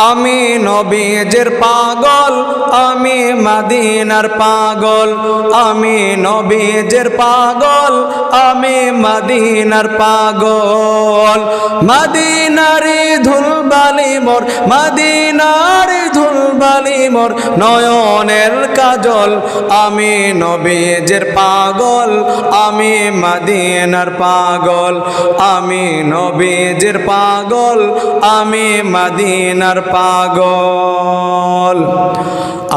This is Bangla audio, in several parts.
আমি নবীজির পাগল, আমি মদিনার পাগল, আমি নবীজির পাগল, আমি মদিনার পাগল। মদিনারি ধুলবালি মোর, মদিনারি ধুলবালি মোর নয়নের কাজল। আমি নবীজির পাগল, আমি মদিনার পাগল, আমি নবীজির পাগল, আমি মদিনার পাগল।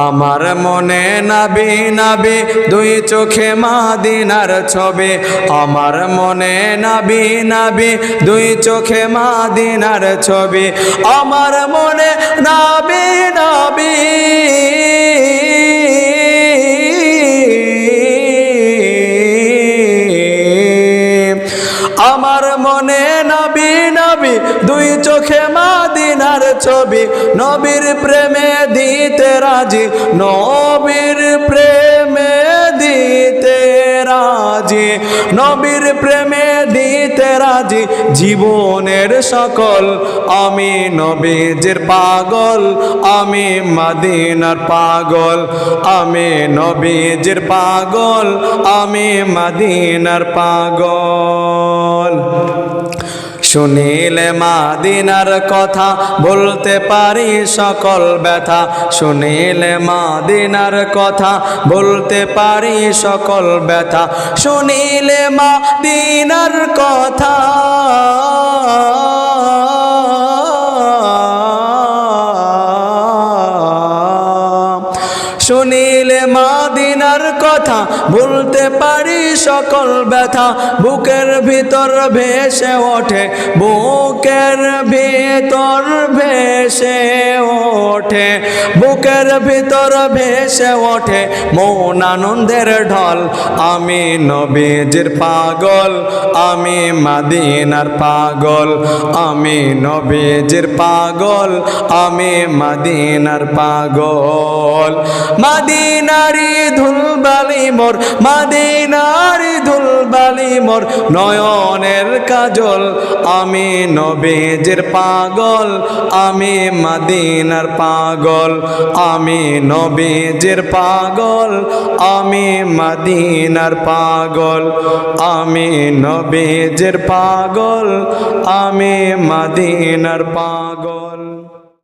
আমার মনে নবী নবী দুই চোখে মদিনার ছবি, আমার মনে নবী নবী দুই চোখে মদিনার ছবি, আমার মনে নবী নবী আমার মনে নবী নবী দুই চোখে মদিনার ছবি। নবীর প্রেমে দিতে রাজি, নবীর প্রেমে দিতে রাজি, নবীর প্রেমে দিতে রাজি জীবনের সকল। আমি নবীজির পাগল, আমি মদিনার পাগল, আমি নবীজির পাগল, আমি মদিনার পাগল। শুনিলে মদিনার কথা বলতে পারি সকল ব্যথা, শুনিলে মদিনার কথা বলতে পারি সকল ব্যথা, শুনিলে মদিনার কথা শুনিলে মদিনার কথা বলতে পারি সকল ব্যথা। বুকের ভিতর ভেসে ওঠে, বুকের ভিতর ভেসে ওঠে, বুকের ভিতর ভেসে ওঠে মন আনন্দের ঢল। আমি নবীজির পাগল, আমি মদিনার পাগল, আমি নবীজির পাগল, আমি মদিনার পাগল। মদিনারি ধুলবালি মোর, মদিনারি ধুলবালি মোর নয়নের কাজল। আমি নবীজির পাগল, আমি মদিনার পাগল, আমি নবীজির পাগল, আমি মদিনার পাগল, আমি নবীজির পাগল, আমি মদিনার পাগল।